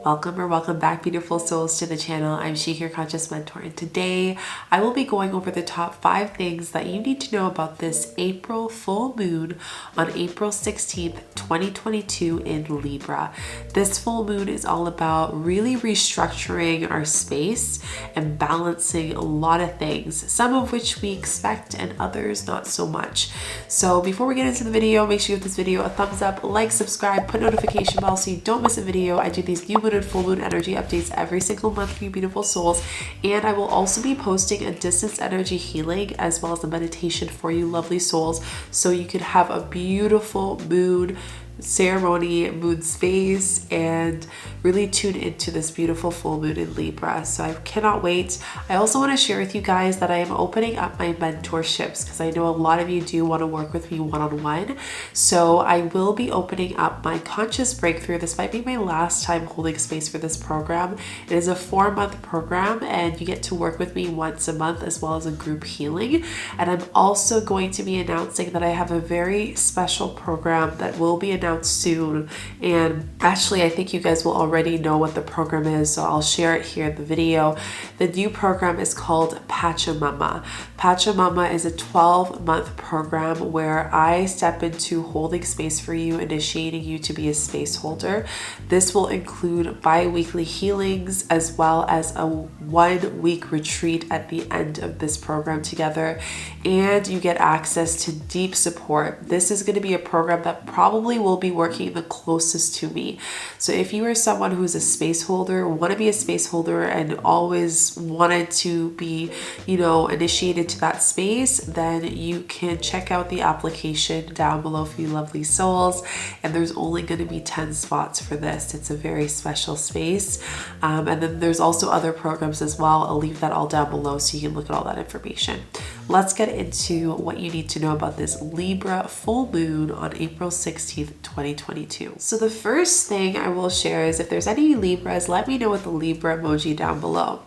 Welcome or welcome back, beautiful souls, to the channel. I'm Shika, your conscious mentor, and today I will be going over the top 5 things that you need to know about this April full moon on April 16th, 2022 in Libra. This full moon is all about really restructuring our space and balancing a lot of things, some of which we expect and others not so much. So before we get into the video, make sure you give this video a thumbs up, like, subscribe, put notification bell so you don't miss a video. I do these new moon and full moon energy updates every single month for you beautiful souls, and I will also be posting a distance energy healing as well as a meditation for you lovely souls, so you could have a beautiful moon ceremony, moon space, and really tune into this beautiful full moon in Libra. So I cannot wait. I also want to share with you guys that I am opening up my mentorships because I know a lot of you do want to work with me one-on-one. So I will be opening up my conscious breakthrough. This might be my last time holding space for this program. It is a 4-month program and you get to work with me once a month as well as a group healing. And I'm also going to be announcing that I have a very special program that will be announced soon, and actually I think you guys will already know what the program is, so I'll share it here in the video. The new program is called Pachamama. Pachamama is a 12-month program where I step into holding space for you, initiating you to be a space holder. This will include bi-weekly healings as well as a 1-week retreat at the end of this program together, and you get access to deep support. This is going to be a program that probably will be working the closest to me. So if you are someone who's a space holder, want to be a space holder and always wanted to be, initiated to that space, then you can check out the application down below for you lovely souls. And there's only going to be 10 spots for this. It's a very special space. And then there's also other programs as well. I'll leave that all down below so you can look at all that information. Let's get into what you need to know about this Libra full moon on April 16th, 2022. So the first thing I will share is if there's any Libras, let me know with the Libra emoji down below.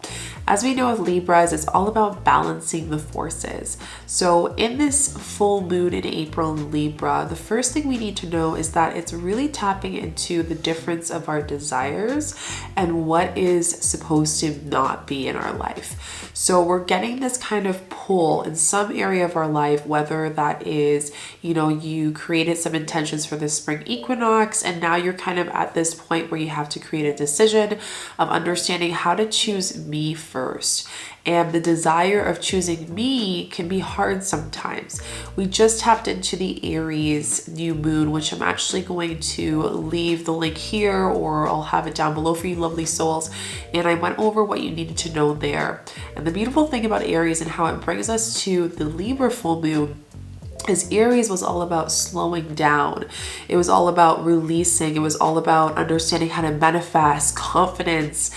As we know with Libras, it's all about balancing the forces. So in this full moon in April in Libra, the first thing we need to know is that it's really tapping into the difference of our desires and what is supposed to not be in our life. So we're getting this kind of pull in some area of our life, whether that is, you created some intentions for the spring equinox, and now you're kind of at this point where you have to create a decision of understanding how to choose me first. And the desire of choosing me can be hard sometimes. We just tapped into the Aries new moon, which I'm actually going to leave the link here, or I'll have it down below for you lovely souls. And I went over what you needed to know there. And the beautiful thing about Aries and how it brings us to the Libra full moon is Aries was all about slowing down. It was all about releasing. It was all about understanding how to manifest, confidence,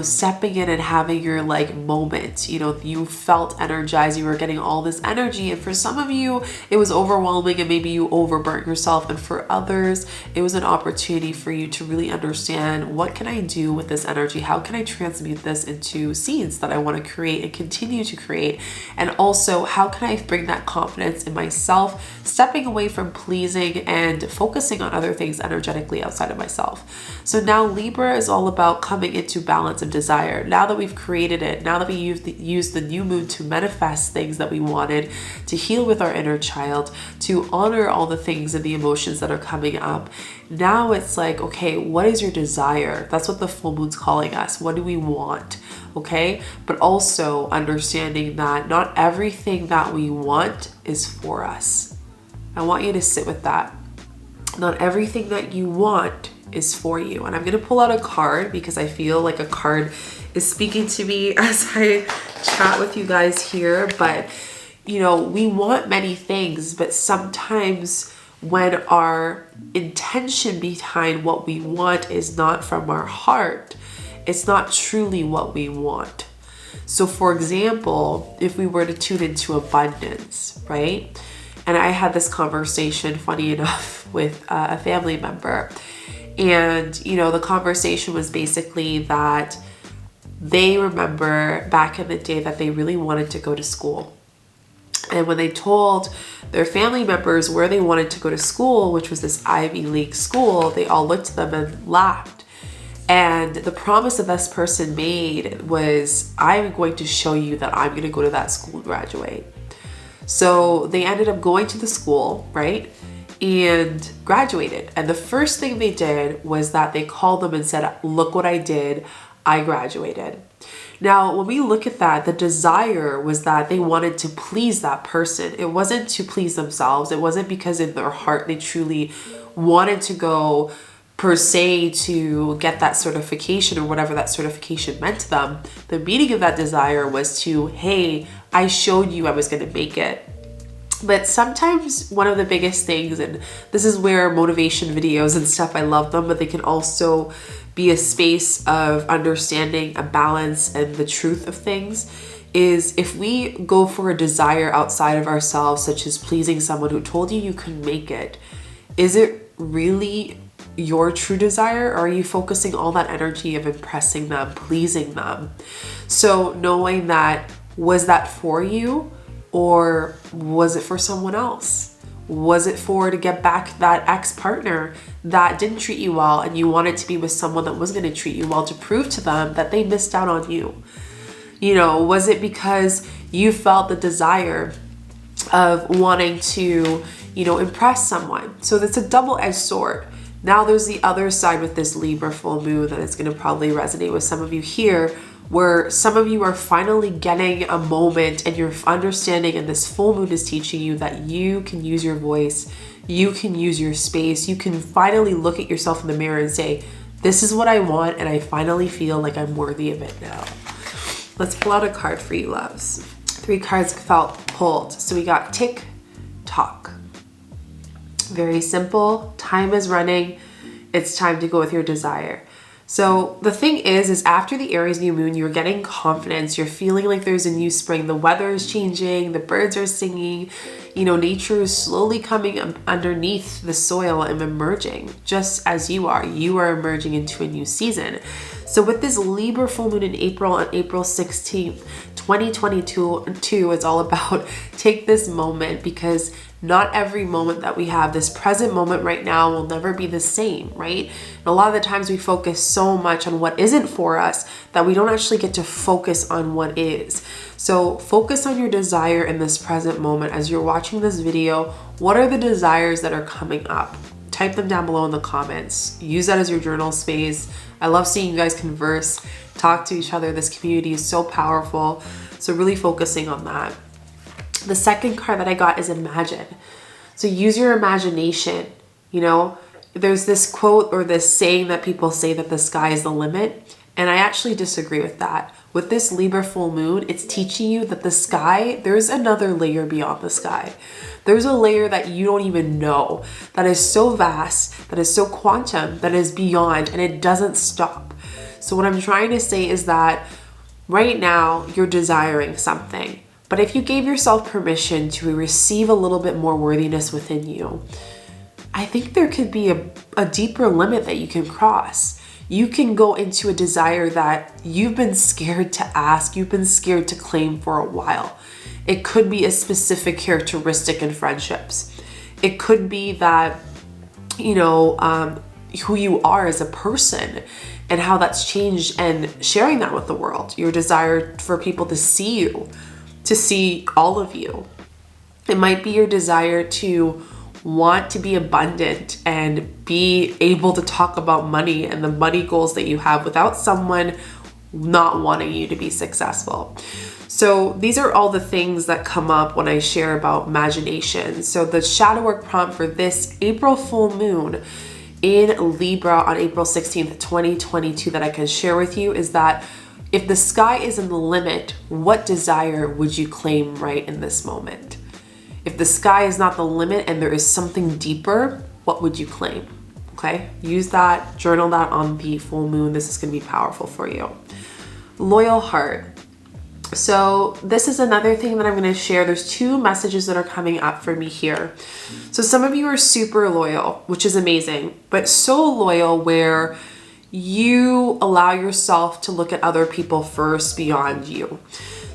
stepping in and having your moment. You felt energized. You were getting all this energy. And for some of you, it was overwhelming and maybe you overburnt yourself. And for others, it was an opportunity for you to really understand, what can I do with this energy? How can I transmute this into seeds that I want to create and continue to create? And also, how can I bring that confidence in myself, stepping away from pleasing and focusing on other things energetically outside of myself. So now Libra is all about coming into balance of desire. Now that we've created it, now that we use the new moon to manifest things that we wanted, to heal with our inner child, to honor all the things and the emotions that are coming up. Now it's like, okay, what is your desire? That's what the full moon's calling us. What do we want? Okay, but also understanding that not everything that we want is for us. I want you to sit with that. Not everything that you want is for you. And I'm going to pull out a card because I feel like a card is speaking to me as I chat with you guys here. But, we want many things, but sometimes when our intention behind what we want is not from our heart, it's not truly what we want. So for example, if we were to tune into abundance, right? And I had this conversation, funny enough, with a family member. And, the conversation was basically that they remember back in the day that they really wanted to go to school. And when they told their family members where they wanted to go to school, which was this Ivy League school, they all looked at them and laughed. And the promise that this person made was, I'm going to show you that I'm going to go to that school and graduate. So they ended up going to the school, right? And graduated. And the first thing they did was that they called them and said, look what I did. I graduated. Now, when we look at that, the desire was that they wanted to please that person. It wasn't to please themselves. It wasn't because in their heart they truly wanted to go per se to get that certification or whatever that certification meant to them. The meaning of that desire was to, hey, I showed you I was going to make it. But sometimes one of the biggest things, and this is where motivation videos and stuff, I love them, but they can also be a space of understanding a balance and the truth of things, is if we go for a desire outside of ourselves, such as pleasing someone who told you you can make it, is it really your true desire, or are you focusing all that energy of impressing them, pleasing them? So knowing that, was that for you, or was it for someone else? Was it for to get back that ex-partner that didn't treat you well and you wanted to be with someone that was going to treat you well to prove to them that they missed out on you? You know, was it because you felt the desire of wanting to, you know, impress someone? So that's a double-edged sword. Now there's the other side with this Libra full moon that is going to probably resonate with some of you here, where some of you are finally getting a moment and you're understanding, and this full moon is teaching you that you can use your voice, you can use your space, you can finally look at yourself in the mirror and say, this is what I want, and I finally feel like I'm worthy of it now. Let's pull out a card for you, loves. 3 cards felt pulled. So we got tick tock. Very simple. Time is running. It's time to go with your desire. So the thing is after the Aries new moon, you're getting confidence. You're feeling like there's a new spring. The weather is changing. The birds are singing. You know, nature is slowly coming underneath the soil and emerging, just as you are. You are emerging into a new season. So with this Libra full moon in April, on April 16th, 2022, it's all about take this moment, because not every moment that we have, this present moment right now, will never be the same, right? And a lot of the times we focus so much on what isn't for us that we don't actually get to focus on what is. So focus on your desire in this present moment. As you're watching this video, what are the desires that are coming up? Type them down below in the comments. Use that as your journal space. I love seeing you guys converse, talk to each other. This community is so powerful. So really focusing on that. The second card that I got is imagine. So use your imagination. You know, there's this quote or this saying that people say that the sky is the limit. And I actually disagree with that. With this Libra full moon, it's teaching you that the sky, there's another layer beyond the sky. There's a layer that you don't even know, that is so vast, that is so quantum, that is beyond, and it doesn't stop. So what I'm trying to say is that right now you're desiring something. But if you gave yourself permission to receive a little bit more worthiness within you, I think there could be a deeper limit that you can cross. You can go into a desire that you've been scared to ask, you've been scared to claim for a while. It could be a specific characteristic in friendships. It could be that, you know, who you are as a person and how that's changed, and sharing that with the world. Your desire for people to see you, to see all of you. It might be your desire to want to be abundant and be able to talk about money and the money goals that you have without someone not wanting you to be successful. So these are all the things that come up when I share about imagination. So the shadow work prompt for this April full moon in Libra on April 16th, 2022 that I can share with you is that if the sky isn't the limit, what desire would you claim right in this moment? If the sky is not the limit and there is something deeper, what would you claim? Okay, use that, journal that on the full moon. This is going to be powerful for you. Loyal heart. So this is another thing that I'm going to share. There's 2 messages that are coming up for me here. So some of you are super loyal, which is amazing, but so loyal where you allow yourself to look at other people first beyond you.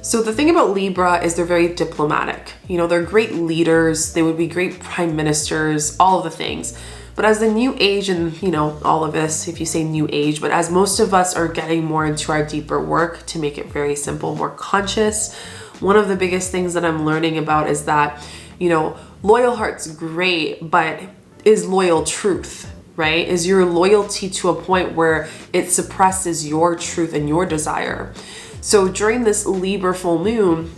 So the thing about Libra is they're very diplomatic. You know, they're great leaders. They would be great prime ministers, all of the things. But as the new age and, you know, all of this, if you say new age, but as most of us are getting more into our deeper work, to make it very simple, more conscious, one of the biggest things that I'm learning about is that, you know, loyal heart's great, but is loyal truth, right? Is your loyalty to a point where it suppresses your truth and your desire? So during this Libra full moon,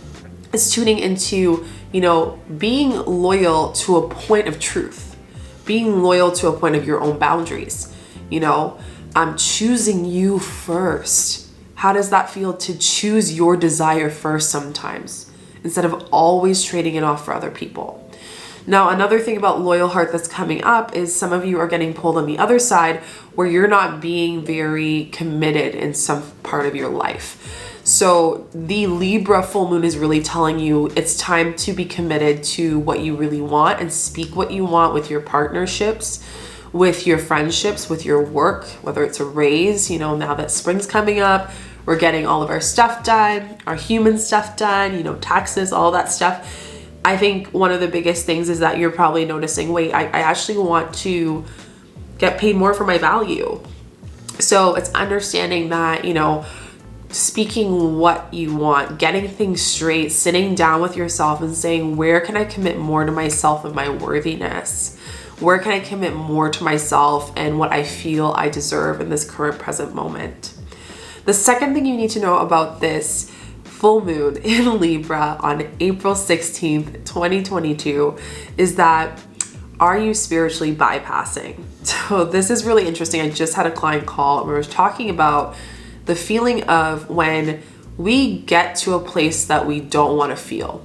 it's tuning into, you know, being loyal to a point of truth, being loyal to a point of your own boundaries. You know, I'm choosing you first. How does that feel to choose your desire first sometimes, instead of always trading it off for other people? Now, another thing about loyal heart that's coming up is some of you are getting pulled on the other side where you're not being very committed in some part of your life. So the Libra full moon is really telling you it's time to be committed to what you really want and speak what you want with your partnerships, with your friendships, with your work, whether it's a raise, you know, now that spring's coming up, we're getting all of our stuff done, our human stuff done, you know, taxes, all that stuff. I think one of the biggest things is that you're probably noticing, wait, I actually want to get paid more for my value. So it's understanding that, you know, speaking what you want, getting things straight, sitting down with yourself and saying, where can I commit more to myself and my worthiness? Where can I commit more to myself and what I feel I deserve in this current present moment? The second thing you need to know about this full moon in Libra on April 16th, 2022 is that, are you spiritually bypassing? So this is really interesting. I just had a client call and we were talking about the feeling of when we get to a place that we don't want to feel,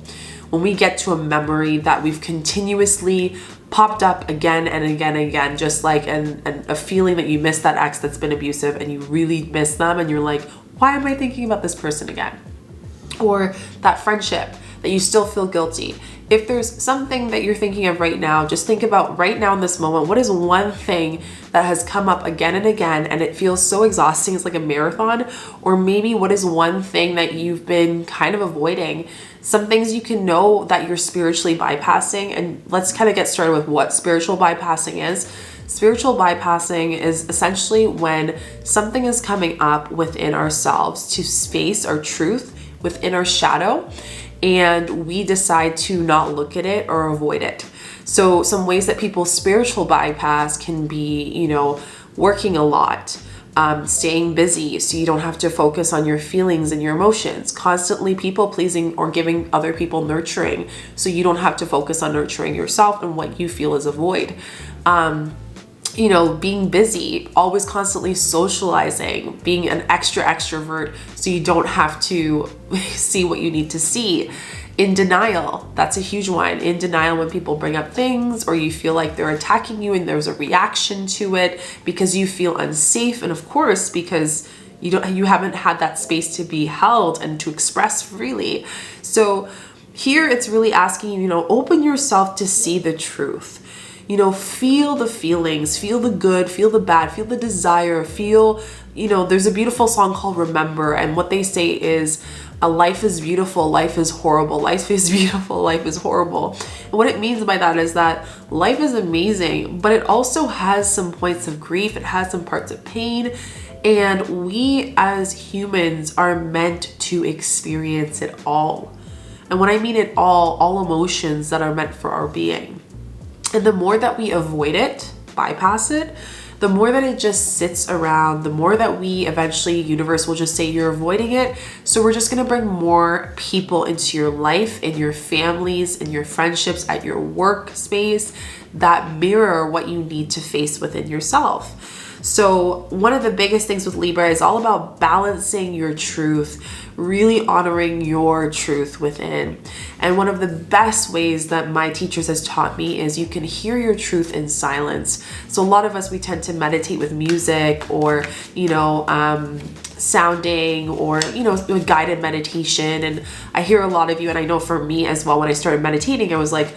when we get to a memory that we've continuously popped up again and again and again, just like and a feeling that you miss that ex that's been abusive and you really miss them and you're like, why am I thinking about this person again? Or that friendship that you still feel guilty. If there's something that you're thinking of right now, just think about right now in this moment, what is one thing that has come up again and again and it feels so exhausting, it's like a marathon? Or maybe what is one thing that you've been kind of avoiding? Some things you can know that you're spiritually bypassing, and let's kind of get started with what spiritual bypassing is. Spiritual bypassing is essentially when something is coming up within ourselves to face our truth within our shadow, and we decide to not look at it or avoid it. So some ways that people spiritual bypass can be, you know, working a lot, staying busy so you don't have to focus on your feelings and your emotions, constantly people pleasing or giving other people nurturing so you don't have to focus on nurturing yourself and what you feel is a void. You know, being busy, always constantly socializing, being an extrovert so you don't have to see what you need to see. In denial, that's a huge one. In denial when people bring up things or you feel like they're attacking you and there's a reaction to it because you feel unsafe, and of course because you haven't had that space to be held and to express freely. So here it's really asking you know, open yourself to see the truth. You know, feel the feelings, feel the good, feel the bad, feel the desire, feel, you know, there's a beautiful song called Remember, and what they say is, a life is beautiful, life is horrible, life is beautiful, life is horrible. And what it means by that is that life is amazing, but it also has some points of grief, it has some parts of pain, and we as humans are meant to experience it all. And when I mean it all emotions that are meant for our being. And the more that we avoid it, bypass it, the more that it just sits around, the more that we eventually, universe will just say you're avoiding it. So we're just going to bring more people into your life, in your families, in your friendships, at your workspace that mirror what you need to face within yourself. So one of the biggest things with Libra is all about balancing your truth, really honoring your truth within. And one of the best ways that my teachers has taught me is you can hear your truth in silence. So a lot of us, we tend to meditate with music or, you know, sounding or, you know, guided meditation. And I hear a lot of you, and I know for me as well, when I started meditating, I was like,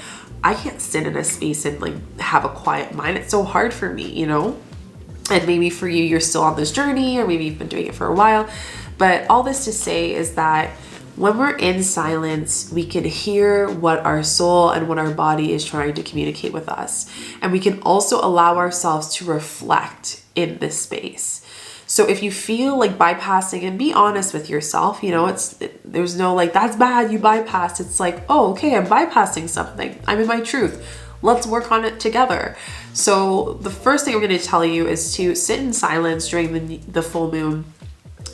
I can't sit in a space and like have a quiet mind. It's so hard for me, you know? And maybe for you, you're still on this journey, or maybe you've been doing it for a while. But all this to say is that When we're in silence, we can hear what our soul and what our body is trying to communicate with us. And we can also allow ourselves to reflect in this space. So if you feel like bypassing, and be honest with yourself, you know, there's no like, that's bad, you bypassed. It's like, oh, okay, I'm bypassing something. I'm in my truth. Let's work on it together. So the first thing I'm going to tell you is to sit in silence during the full moon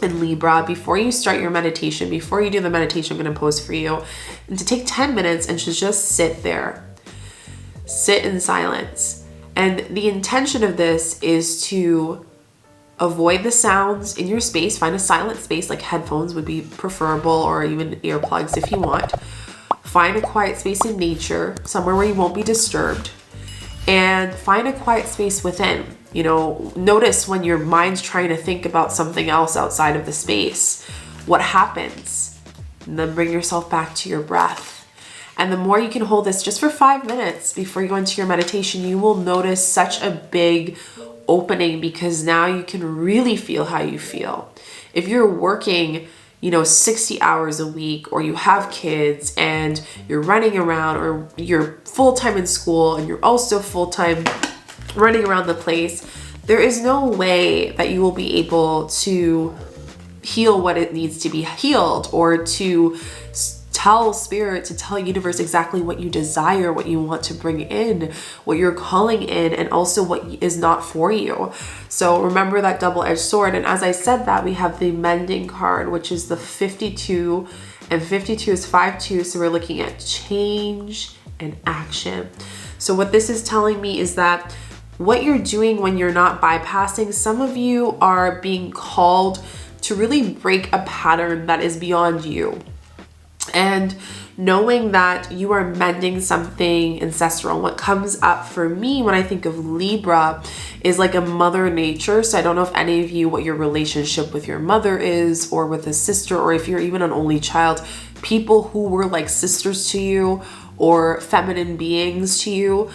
in Libra before you start your meditation. Before you do the meditation I'm going to pose for you, and to take 10 minutes and to just sit there. Sit in silence. And the intention of this is to avoid the sounds in your space. Find a silent space, like headphones would be preferable, or even earplugs if you want. Find a quiet space in nature, somewhere where you won't be disturbed, and find a quiet space within. You know, notice when your mind's trying to think about something else outside of the space, what happens? And then bring yourself back to your breath. And the more you can hold this just for 5 minutes before you go into your meditation, you will notice such a big opening, because now you can really feel how you feel. If you're working, you know, 60 hours a week, or you have kids and you're running around, or you're full-time in school and you're also full-time running around the place, there is no way that you will be able to heal what it needs to be healed, or to tell spirit, to tell universe exactly what you desire, what you want to bring in, what you're calling in, and also what is not for you. So remember that double-edged sword. And as I said that, we have the mending card, which is the 52, and 52 is 5-2. So we're looking at change and action. So what this is telling me is that what you're doing when you're not bypassing, some of you are being called to really break a pattern that is beyond you. And knowing that you are mending something ancestral. What comes up for me when I think of Libra is like a mother nature. So I don't know if any of you, what your relationship with your mother is, or with a sister, or if you're even an only child, people who were like sisters to you or feminine beings to you.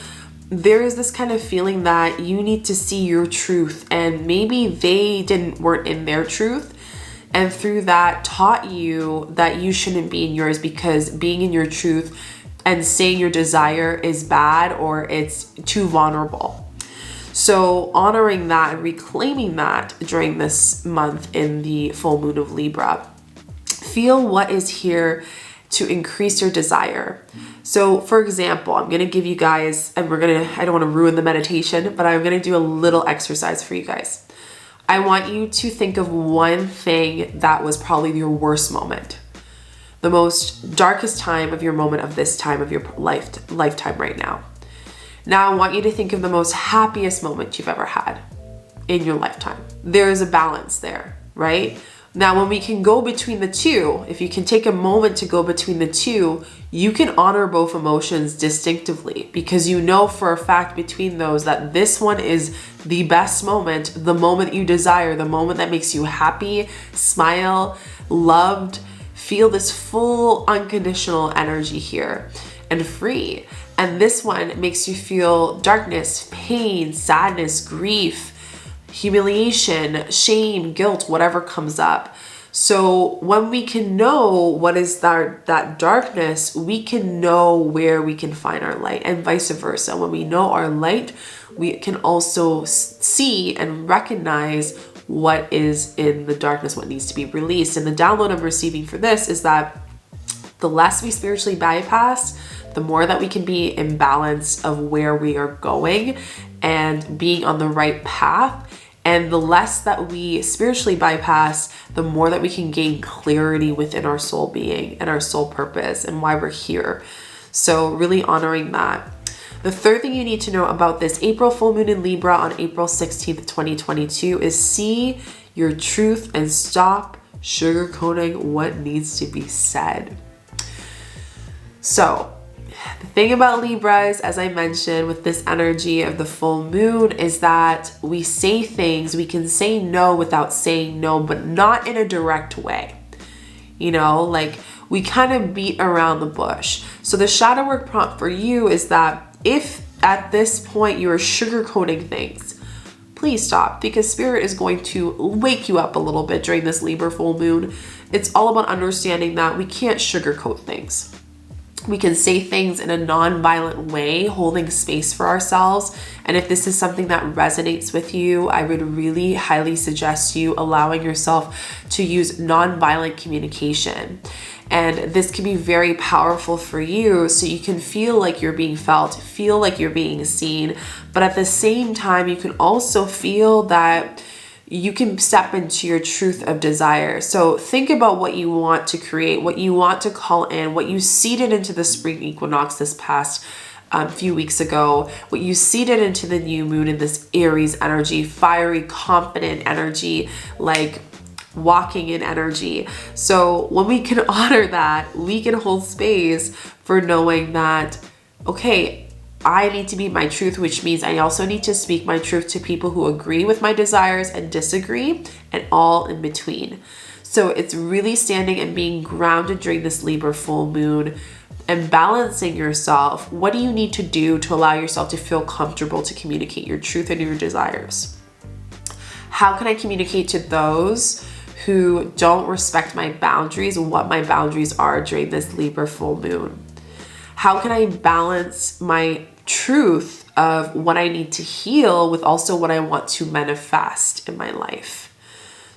There is this kind of feeling that you need to see your truth, and maybe they weren't in their truth, and through that taught you that you shouldn't be in yours, because being in your truth and saying your desire is bad, or it's too vulnerable. So honoring that and reclaiming that during this month in the full moon of Libra. Feel what is here to increase your desire. So for example, I'm going to give you guys, and I don't want to ruin the meditation, but I'm going to do a little exercise for you guys. I want you to think of one thing that was probably your worst moment, the most darkest time of your moment of this time of your lifetime right now. Now I want you to think of the most happiest moment you've ever had in your lifetime. There is a balance there, right? Now, when we can go between the two, if you can take a moment to go between the two, you can honor both emotions distinctively, because you know for a fact between those that this one is the best moment, the moment you desire, the moment that makes you happy, smile, loved, feel this full unconditional energy here and free. And this one makes you feel darkness, pain, sadness, grief, humiliation, shame, guilt, whatever comes up. So when we can know what is that darkness, we can know where we can find our light, and vice versa. When we know our light, we can also see and recognize what is in the darkness, what needs to be released. And the download I'm receiving for this is that the less we spiritually bypass, the more that we can be in balance of where we are going and being on the right path. And the less that we spiritually bypass, the more that we can gain clarity within our soul being and our soul purpose and why we're here. So really honoring that. The third thing you need to know about this April full moon in Libra on April 16th, 2022 is see your truth and stop sugarcoating what needs to be said. So the thing about Libras, as I mentioned, with this energy of the full moon is that we say things, we can say no without saying no, but not in a direct way. You know, like we kind of beat around the bush. So the shadow work prompt for you is that if at this point you're sugarcoating things, please stop, because Spirit is going to wake you up a little bit during this Libra full moon. It's all about understanding that we can't sugarcoat things. We can say things in a non-violent way, holding space for ourselves. And if this is something that resonates with you, I would really highly suggest you allowing yourself to use non-violent communication. And this can be very powerful for you, so you can feel like you're being felt, feel like you're being seen, but at the same time, you can also feel that you can step into your truth of desire. So think about what you want to create, what you want to call in, what you seeded into the spring equinox this past few weeks ago, what you seeded into the new moon in this Aries energy, fiery, confident energy, like walking in energy. So when we can honor that, we can hold space for knowing that, okay, I need to be my truth, which means I also need to speak my truth to people who agree with my desires and disagree, and all in between. So it's really standing and being grounded during this Libra full moon and balancing yourself. What do you need to do to allow yourself to feel comfortable to communicate your truth and your desires? How can I communicate to those who don't respect my boundaries and what my boundaries are during this Libra full moon? How can I balance my truth of what I need to heal with also what I want to manifest in my life?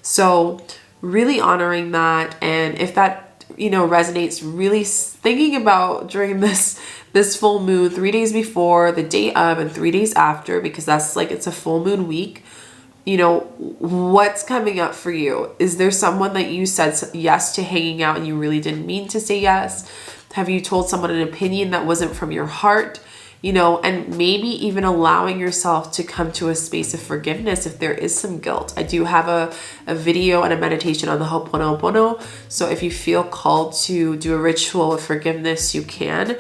So really honoring that. And if that, resonates, really thinking about during this full moon, 3 days before, the day of, and 3 days after, because that's like, it's a full moon week. What's coming up for you? Is there someone that you said yes to hanging out and you really didn't mean to say yes? Have you told someone an opinion that wasn't from your heart? And maybe even allowing yourself to come to a space of forgiveness if there is some guilt. I do have a video and a meditation on the Ho'oponopono. So if you feel called to do a ritual of forgiveness, you can.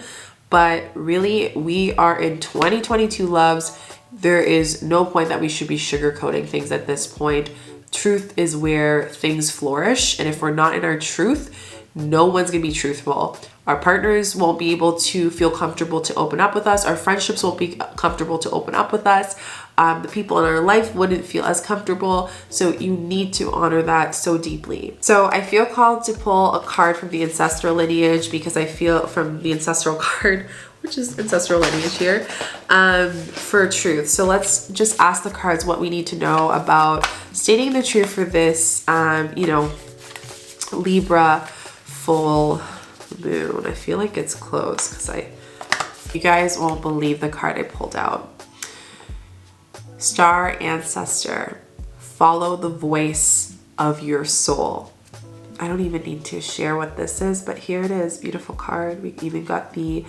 But really, we are in 2022, loves. There is no point that we should be sugarcoating things at this point. Truth is where things flourish. And if we're not in our truth, no one's gonna be truthful. Our partners won't be able to feel comfortable to open up with us. Our friendships won't be comfortable to open up with us. The people in our life wouldn't feel as comfortable. So you need to honor that so deeply. So I feel called to pull a card from the ancestral lineage, because I feel from the ancestral card, which is ancestral lineage here, for truth. So let's just ask the cards what we need to know about stating the truth for this, Libra full moon. I feel like it's close because you guys won't believe the card I pulled out. Star Ancestor, follow the voice of your soul. I don't even need to share what this is, but here it is. Beautiful card. We even got the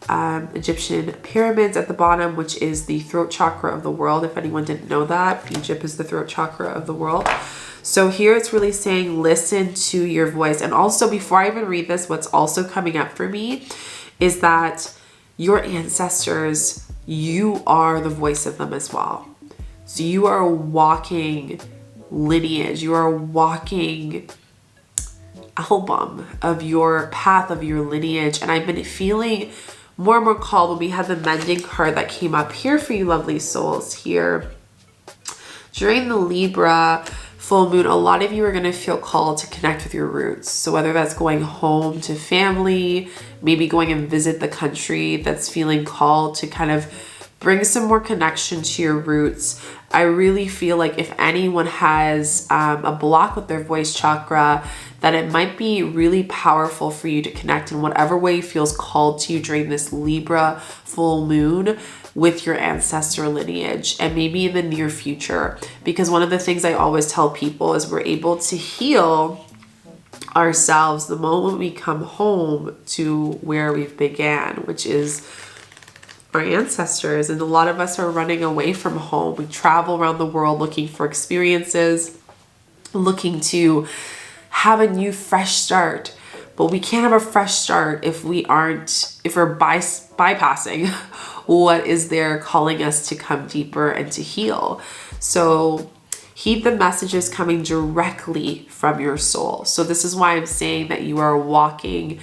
Egyptian pyramids at the bottom, which is the throat chakra of the world. If anyone didn't know that, Egypt is the throat chakra of the world. So here it's really saying, listen to your voice. And also, before I even read this, what's also coming up for me is that your ancestors, you are the voice of them as well. So you are a walking lineage. You are a walking album of your path, of your lineage. And I've been feeling more and more called when we had the mending card that came up here for you lovely souls here. During the Libra full moon, a lot of you are going to feel called to connect with your roots. So whether that's going home to family, maybe going and visit the country that's feeling called to kind of bring some more connection to your roots. I really feel like if anyone has a block with their voice chakra, that it might be really powerful for you to connect in whatever way feels called to you during this Libra full moon with your ancestor lineage, and maybe in the near future. Because one of the things I always tell people is we're able to heal ourselves the moment we come home to where we've began, which is our ancestors. And a lot of us are running away from home. We travel around the world looking for experiences, looking to have a new fresh start. But we can't have a fresh start if we're bypassing what is there calling us to come deeper and to heal. So heed the messages coming directly from your soul. So this is why I'm saying that you are a walking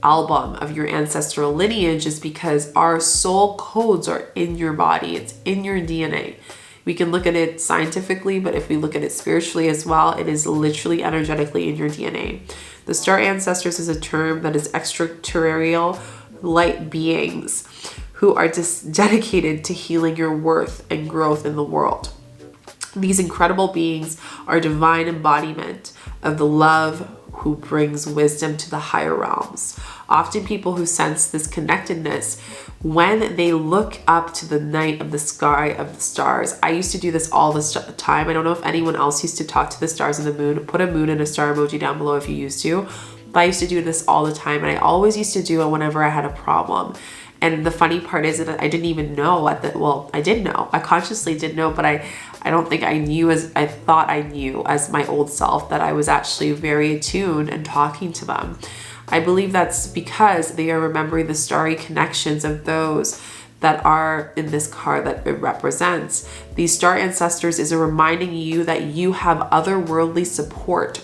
album of your ancestral lineage, is because our soul codes are in your body. It's in your DNA. We can look at it scientifically, but if we look at it spiritually as well, it is literally energetically in your DNA. The star ancestors is a term that is extraterrestrial light beings who are just dedicated to healing your worth and growth in the world. These incredible beings are divine embodiment of the love who brings wisdom to the higher realms. Often people who sense this connectedness when they look up to the night of the sky of the stars. I used to do this all the time. I don't know if anyone else used to talk to the stars and the moon. Put a moon and a star emoji down below if you used to. But I used to do this all the time, and I always used to do it whenever I had a problem. And the funny part is that I didn't even know I did know. I consciously did know, but I don't think I knew as I thought I knew as my old self that I was actually very attuned and talking to them. I believe that's because they are remembering the starry connections of those that are in this card that it represents. These star ancestors is a reminding you that you have otherworldly support,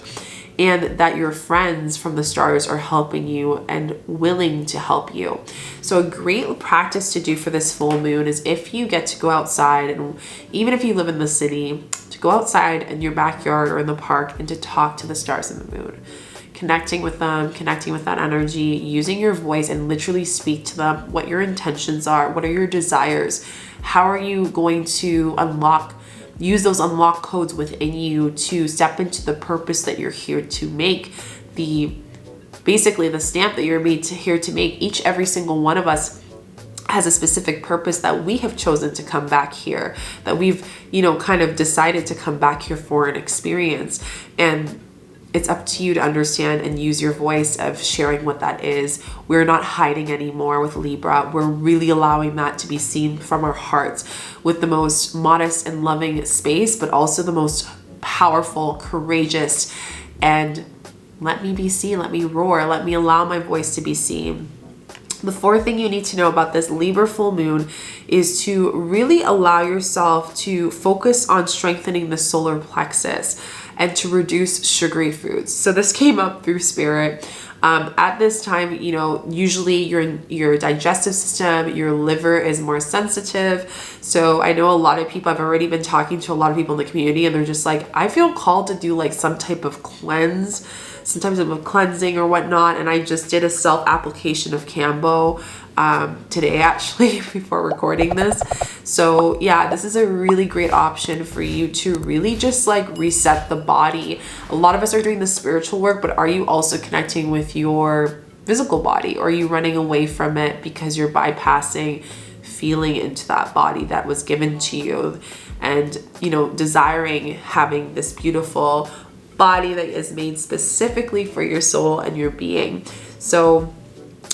and that your friends from the stars are helping you and willing to help you. So a great practice to do for this full moon is if you get to go outside, and even if you live in the city, to go outside in your backyard or in the park and to talk to the stars and the moon. Connecting with them, connecting with that energy, using your voice and literally speak to them what your intentions are, what are your desires, how are you going to use those unlock codes within you to step into the purpose that you're here to make, basically the stamp that you're here to make. Every single one of us has a specific purpose that we have chosen to come back here, that we've, kind of decided to come back here for an experience. And it's up to you to understand and use your voice of sharing what that is. We're not hiding anymore with Libra. We're really allowing that to be seen from our hearts with the most modest and loving space, but also the most powerful, courageous, and let me be seen, let me roar, let me allow my voice to be seen. The fourth thing you need to know about this Libra full moon is to really allow yourself to focus on strengthening the solar plexus and to reduce sugary foods. So this came up through spirit. At this time, usually your digestive system, your liver is more sensitive. So I know a lot of people, I've already been talking to a lot of people in the community, and they're just like, I feel called to do like some type of cleanse, sometimes of cleansing or whatnot. And I just did a self-application of Cambo today, actually, before recording this. So yeah, this is a really great option for you to really just like reset the body. A lot of us are doing the spiritual work, but are you also connecting with your physical body? Or are you running away from it because you're bypassing feeling into that body that was given to you and, desiring having this beautiful body that is made specifically for your soul and your being? So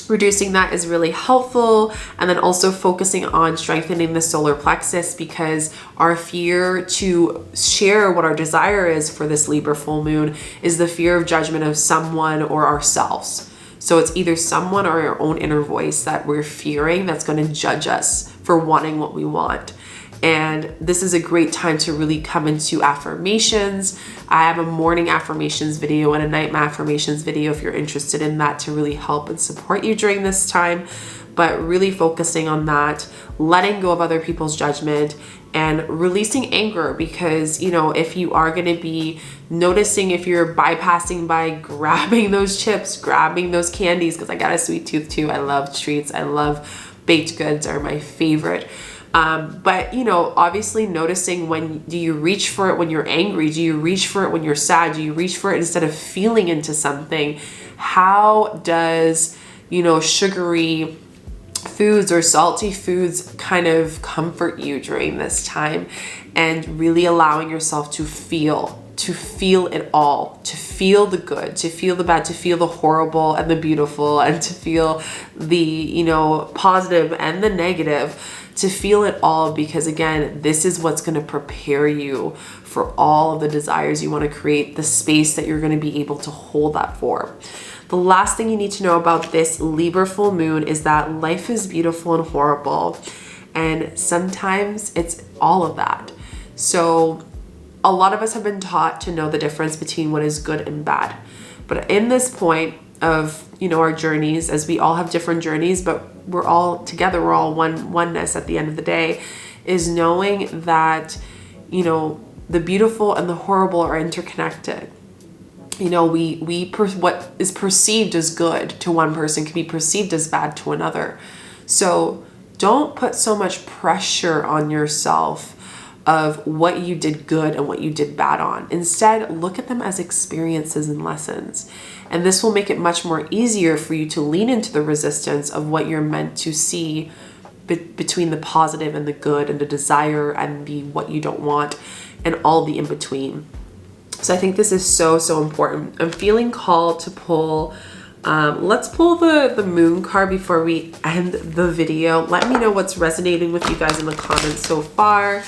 reducing that is really helpful. And then also focusing on strengthening the solar plexus, because our fear to share what our desire is for this Libra full moon is the fear of judgment of someone or ourselves. So it's either someone or our own inner voice that we're fearing that's going to judge us for wanting what we want. And this is a great time to really come into affirmations. I have a morning affirmations video and a night affirmations video if you're interested in that, to really help and support you during this time. But really focusing on that, letting go of other people's judgment and releasing anger, because, if you are going to be noticing if you're bypassing by grabbing those chips, grabbing those candies, because I got a sweet tooth too. I love treats. I love baked goods, are my favorite. But obviously noticing, when do you reach for it when you're angry? Do you reach for it when you're sad? Do you reach for it instead of feeling into something? How does, sugary foods or salty foods kind of comfort you during this time? And really allowing yourself to feel it all, to feel the good, to feel the bad, to feel the horrible and the beautiful, and to feel the, positive and the negative, to feel it all, because again, this is what's going to prepare you for all of the desires you want to create, the space that you're going to be able to hold that for. The last thing you need to know about this Libra full moon is that life is beautiful and horrible, and sometimes it's all of that. So a lot of us have been taught to know the difference between what is good and bad. But in this point of, our journeys, as we all have different journeys, but we're all together, we're all oneness at the end of the day, is knowing that you know, the beautiful and the horrible are interconnected. You know, what is perceived as good to one person can be perceived as bad to another. So don't put so much pressure on yourself of what you did good and what you did bad on. Instead, look at them as experiences and lessons. And this will make it much more easier for you to lean into the resistance of what you're meant to see between the positive and the good and the desire and the what you don't want and all the in between. So I think this is so, so important. I'm feeling called to pull, let's pull the moon card before we end the video. Let me know what's resonating with you guys in the comments so far.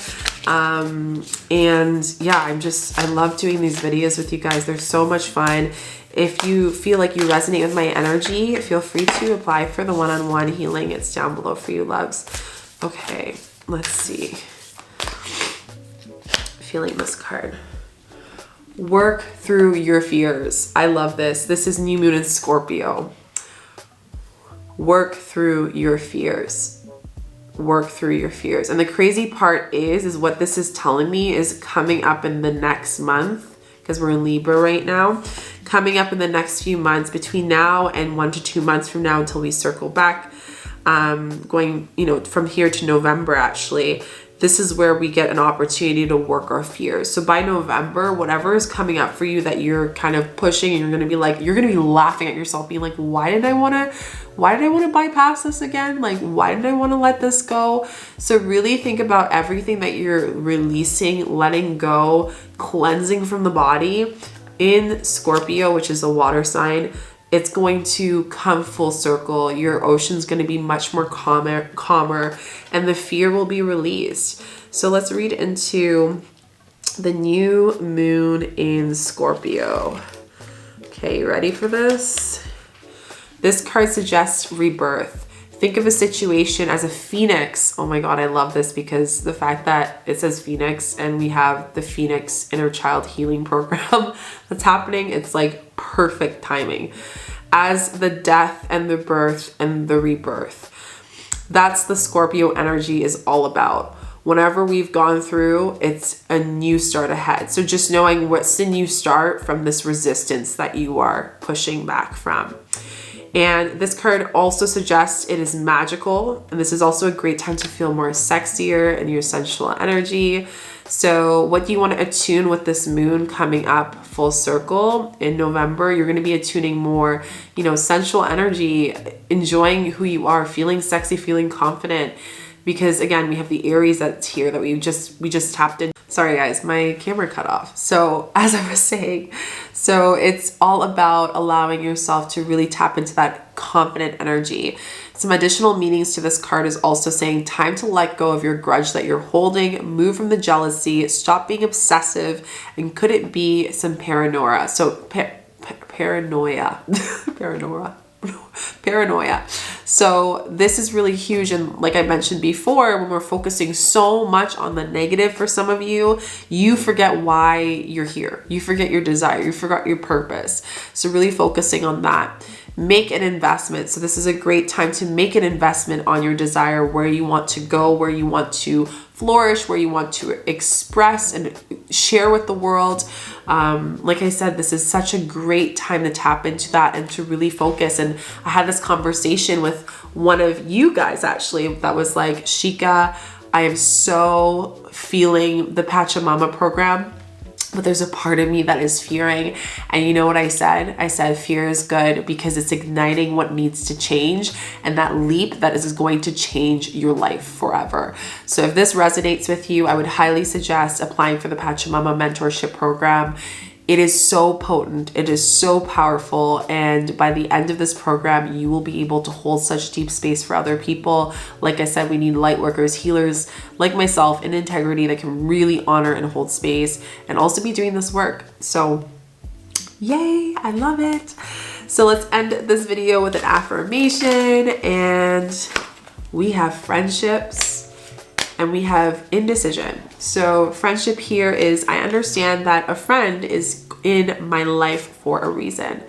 And yeah, I love doing these videos with you guys. They're so much fun. If you feel like you resonate with my energy, feel free to apply for the one-on-one healing. It's down below for you, loves. Okay, let's see. Feeling this card. Work through your fears. I love this. This is new moon in Scorpio. Work through your fears. Work through your fears. And the crazy part is what this is telling me is coming up in the next month, because we're in Libra right now, coming up in the next few months between now and 1 to 2 months from now until we circle back, going, you know, from here to November actually. This is where we get an opportunity to work our fears. So by November, whatever is coming up for you that you're kind of pushing, and you're gonna be like, you're gonna be laughing at yourself, being like, why did I wanna bypass this again? Like, why did I wanna let this go? So really think about everything that you're releasing, letting go, cleansing from the body in Scorpio, which is a water sign. It's going to come full circle. Your ocean's going to be much more calmer, and the fear will be released. So let's read into the new moon in Scorpio. Okay, you ready for this? This card suggests rebirth. Think of a situation as a phoenix. Oh my God, I love this, because the fact that it says phoenix and we have the Phoenix Inner Child Healing Program that's happening, it's like perfect timing. As the death and the birth and the rebirth. That's the Scorpio energy is all about. Whenever we've gone through, it's a new start ahead. So just knowing what's the new start from this resistance that you are pushing back from. And this card also suggests it is magical. And this is also a great time to feel more sexier in your sensual energy. So what do you want to attune with this moon coming up full circle in November? You're going to be attuning more, you know, sensual energy, enjoying who you are, feeling sexy, feeling confident. Because again, we have the Aries that's here that we just tapped in. Sorry guys, my camera cut off. So as I was saying, so it's all about allowing yourself to really tap into that confident energy. Some additional meanings to this card is also saying time to let go of your grudge that you're holding, move from the jealousy, stop being obsessive, and could it be some paranoia? So paranoia. So this is really huge. And like I mentioned before, when we're focusing so much on the negative for some of you, you forget why you're here. You forget your desire. You forgot your purpose. So really focusing on that. Make an investment. So this is a great time to make an investment on your desire, where you want to go, where you want to flourish, where you want to express and share with the world. Like I said, this is such a great time to tap into that and to really focus. And I had this conversation with one of you guys actually that was like, Shika, I am so feeling the Pachamama program, but there's a part of me that is fearing. And you know what I said? I said fear is good because it's igniting what needs to change, and that leap that is going to change your life forever. So if this resonates with you, I would highly suggest applying for the Pachamama mentorship program. It is so potent, it is so powerful, and by the end of this program, you will be able to hold such deep space for other people. Like I said, we need light workers, healers like myself in integrity that can really honor and hold space and also be doing this work. So yay, I love it. So let's end this video with an affirmation, and we have friendships. And we have indecision. So friendship here is, I understand that a friend is in my life for a reason.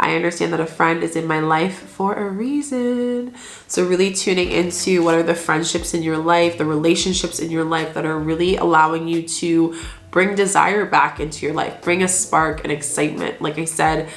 I understand that a friend is in my life for a reason. So really tuning into what are the friendships in your life, the relationships in your life that are really allowing you to bring desire back into your life, bring a spark and excitement. Like I said,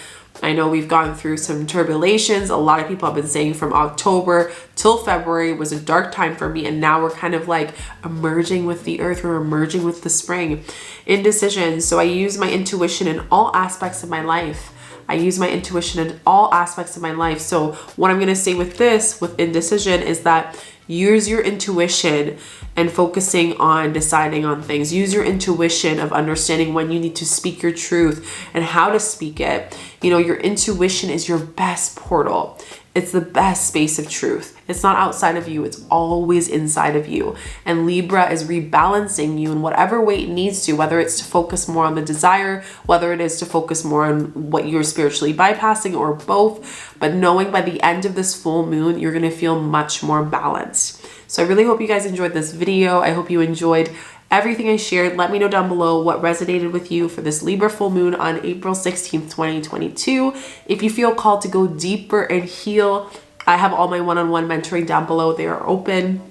I know we've gone through some turbulations. A lot of people have been saying from October till February was a dark time for me. And now we're kind of like emerging with the earth. We're emerging with the spring. Indecision. So I use my intuition in all aspects of my life. I use my intuition in all aspects of my life. So what I'm going to say with this, with indecision, is that use your intuition and focusing on deciding on things. Use your intuition of understanding when you need to speak your truth and how to speak it. You know, your intuition is your best portal. It's the best space of truth. It's not outside of you. It's always inside of you. And Libra is rebalancing you in whatever way it needs to, whether it's to focus more on the desire, whether it is to focus more on what you're spiritually bypassing, or both. But knowing by the end of this full moon, you're going to feel much more balanced. So I really hope you guys enjoyed this video. I hope you enjoyed everything I shared. Let me know down below what resonated with you for this Libra full moon on April 16th, 2022. If you feel called to go deeper and heal, I have all my one-on-one mentoring down below. They are open.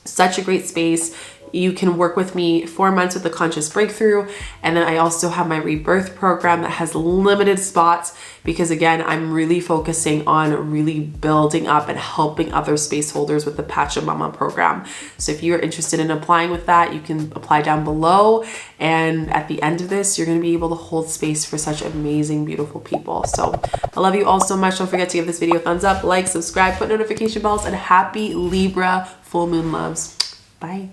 Such a great space. You can work with me 4 months with the Conscious Breakthrough. And then I also have my Rebirth program that has limited spots because, again, I'm really focusing on really building up and helping other space holders with the Pachamama program. So if you're interested in applying with that, you can apply down below. And at the end of this, you're going to be able to hold space for such amazing, beautiful people. So I love you all so much. Don't forget to give this video a thumbs up, like, subscribe, put notification bells, and happy Libra full moon loves. Bye.